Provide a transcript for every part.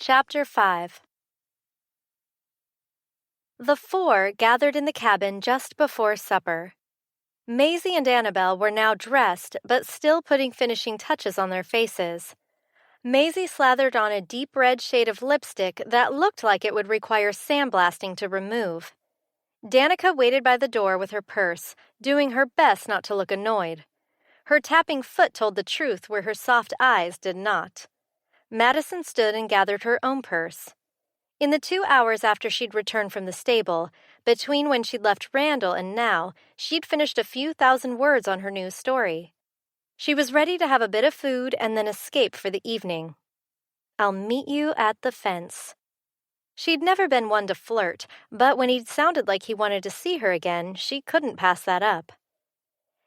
Chapter 5. The four gathered in the cabin just before supper. Maisie and Annabelle were now dressed, but still putting finishing touches on their faces. Maisie slathered on a deep red shade of lipstick that looked like it would require sandblasting to remove. Danica waited by the door with her purse, doing her best not to look annoyed. Her tapping foot told the truth where her soft eyes did not. Madison stood and gathered her own purse. In the 2 hours after she'd returned from the stable, between when she'd left Randall and now, she'd finished a few thousand words on her new story. She was ready to have a bit of food and then escape for the evening. "I'll meet you at the fence." She'd never been one to flirt, but when he'd sounded like he wanted to see her again, she couldn't pass that up.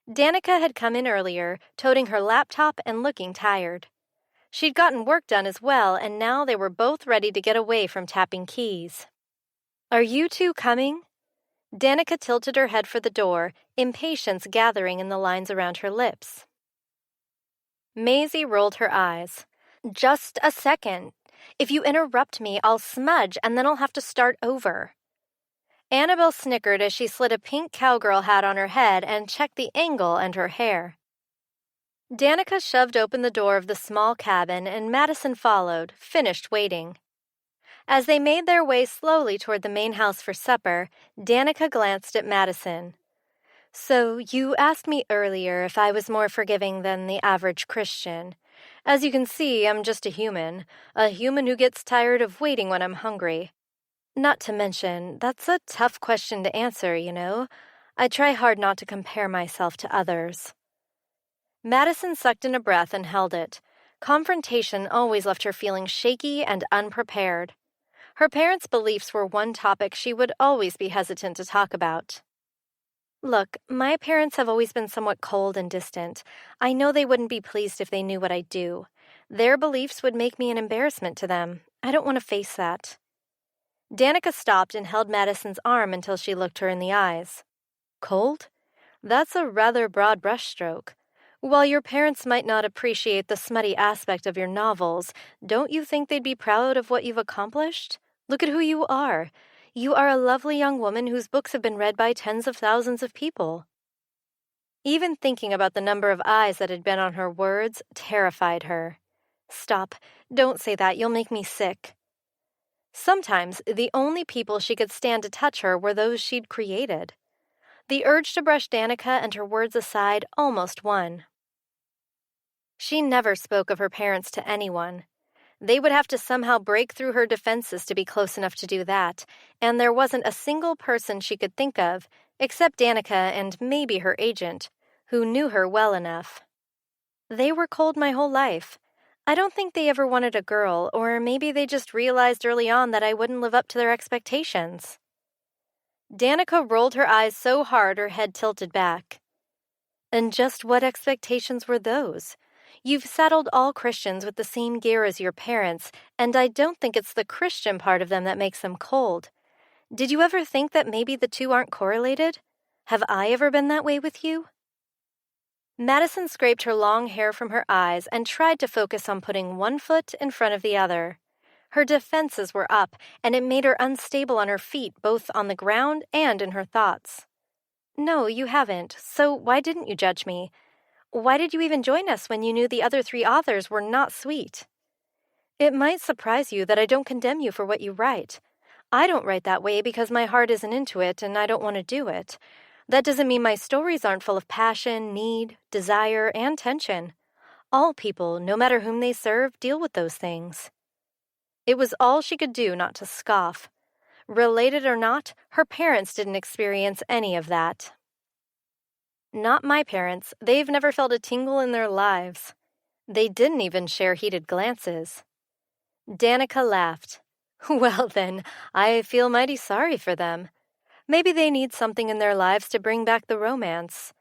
Danica had come in earlier, toting her laptop and looking tired. She'd gotten work done as well, and now they were both ready to get away from tapping keys. "Are you two coming?" Danica tilted her head for the door, impatience gathering in the lines around her lips. Maisie rolled her eyes. "Just a second. If you interrupt me, I'll smudge, and then I'll have to start over." Annabelle snickered as she slid a pink cowgirl hat on her head and checked the angle and her hair. Danica shoved open the door of the small cabin, and Madison followed, finished waiting. As they made their way slowly toward the main house for supper, Danica glanced at Madison. "So, you asked me earlier if I was more forgiving than the average Christian. As you can see, I'm just a human who gets tired of waiting when I'm hungry. Not to mention, that's a tough question to answer, you know. I try hard not to compare myself to others." Madison sucked in a breath and held it. Confrontation always left her feeling shaky and unprepared. Her parents' beliefs were one topic she would always be hesitant to talk about. "Look, my parents have always been somewhat cold and distant. I know they wouldn't be pleased if they knew what I do. Their beliefs would make me an embarrassment to them. I don't want to face that." Danica stopped and held Madison's arm until she looked her in the eyes. "Cold? That's a rather broad brushstroke. While your parents might not appreciate the smutty aspect of your novels, don't you think they'd be proud of what you've accomplished? Look at who you are. You are a lovely young woman whose books have been read by tens of thousands of people." Even thinking about the number of eyes that had been on her words terrified her. "Stop. Don't say that. You'll make me sick." Sometimes the only people she could stand to touch her were those she'd created. The urge to brush Danica and her words aside almost won. She never spoke of her parents to anyone. They would have to somehow break through her defenses to be close enough to do that, and there wasn't a single person she could think of, except Danica and maybe her agent, who knew her well enough. "They were cold my whole life. I don't think they ever wanted a girl, or maybe they just realized early on that I wouldn't live up to their expectations." Danica rolled her eyes so hard her head tilted back. "And just what expectations were those? You've saddled all Christians with the same gear as your parents, and I don't think it's the Christian part of them that makes them cold. Did you ever think that maybe the two aren't correlated? Have I ever been that way with you?" Madison scraped her long hair from her eyes and tried to focus on putting one foot in front of the other. Her defenses were up, and it made her unstable on her feet, both on the ground and in her thoughts. "No, you haven't. So why didn't you judge me? Why did you even join us when you knew the other 3 authors were not sweet? It might surprise you that I don't condemn you for what you write. I don't write that way because my heart isn't into it and I don't want to do it. That doesn't mean my stories aren't full of passion, need, desire, and tension. All people, no matter whom they serve, deal with those things." It was all she could do not to scoff. Related or not, her parents didn't experience any of that. "Not my parents. They've never felt a tingle in their lives. They didn't even share heated glances." Danica laughed. "Well then, I feel mighty sorry for them. Maybe they need something in their lives to bring back the romance.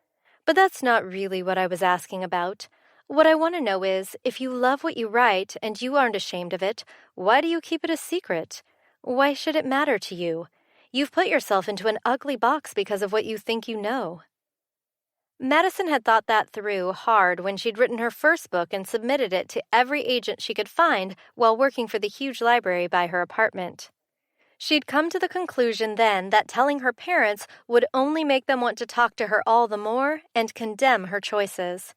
But that's not really what I was asking about. What I want to know is, if you love what you write and you aren't ashamed of it, why do you keep it a secret? Why should it matter to you? You've put yourself into an ugly box because of what you think you know." Madison had thought that through hard when she'd written her first book and submitted it to every agent she could find while working for the huge library by her apartment. She'd come to the conclusion then that telling her parents would only make them want to talk to her all the more and condemn her choices.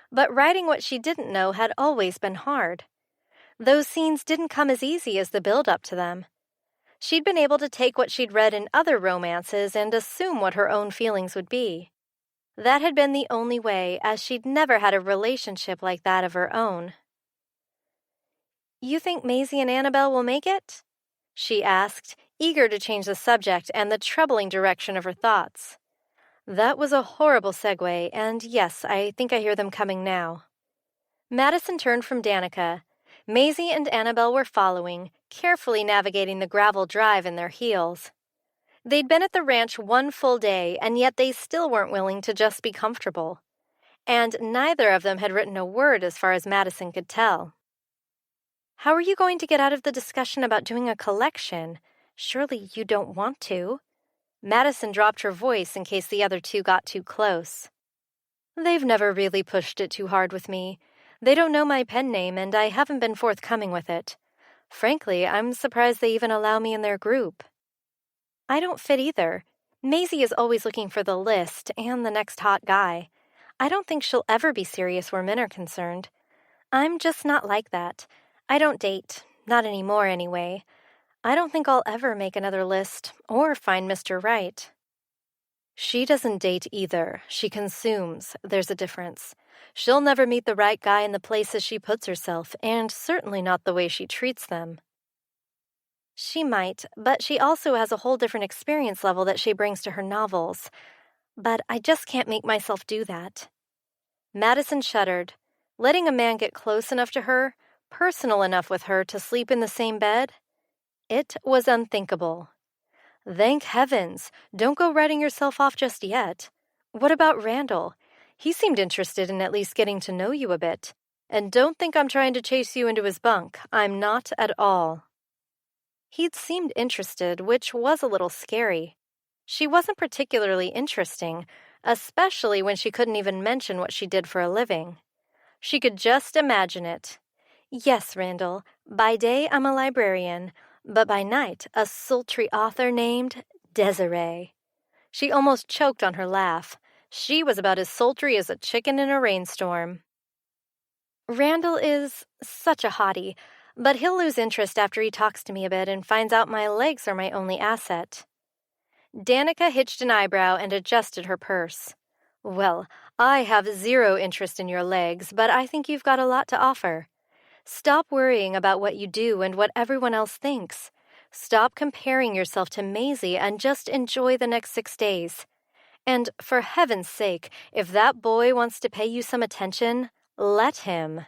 But writing what she didn't know had always been hard. Those scenes didn't come as easy as the build-up to them. She'd been able to take what she'd read in other romances and assume what her own feelings would be. That had been the only way, as she'd never had a relationship like that of her own. "You think Maisie and Annabelle will make it?" she asked, eager to change the subject and the troubling direction of her thoughts. That was a horrible segue, and yes, I think I hear them coming now. Madison turned from Danica. Maisie and Annabelle were following, carefully navigating the gravel drive in their heels. They'd been at the ranch one full day, and yet they still weren't willing to just be comfortable. And neither of them had written a word as far as Madison could tell. "How are you going to get out of the discussion about doing a collection? Surely you don't want to." Madison dropped her voice in case the other two got too close. "They've never really pushed it too hard with me. They don't know my pen name, and I haven't been forthcoming with it. Frankly, I'm surprised they even allow me in their group. I don't fit either. Maisie is always looking for the list and the next hot guy. I don't think she'll ever be serious where men are concerned. I'm just not like that. I don't date. Not anymore, anyway. I don't think I'll ever make another list or find Mr. Right." "She doesn't date either. She consumes. There's a difference. She'll never meet the right guy in the places she puts herself, and certainly not the way she treats them." "She might, but she also has a whole different experience level that she brings to her novels. But I just can't make myself do that." Madison shuddered. Letting a man get close enough to her, personal enough with her to sleep in the same bed? It was unthinkable. "Thank heavens! Don't go writing yourself off just yet. What about Randall? He seemed interested in at least getting to know you a bit. And don't think I'm trying to chase you into his bunk. I'm not at all." He'd seemed interested, which was a little scary. She wasn't particularly interesting, especially when she couldn't even mention what she did for a living. She could just imagine it. "Yes, Randall, by day I'm a librarian, but by night a sultry author named Desiree." She almost choked on her laugh. She was about as sultry as a chicken in a rainstorm. "Randall is such a hottie, but he'll lose interest after he talks to me a bit and finds out my legs are my only asset." Danica hitched an eyebrow and adjusted her purse. "Well, I have zero interest in your legs, but I think you've got a lot to offer. Stop worrying about what you do and what everyone else thinks. Stop comparing yourself to Maisie and just enjoy the next 6 days. And for heaven's sake, if that boy wants to pay you some attention, let him."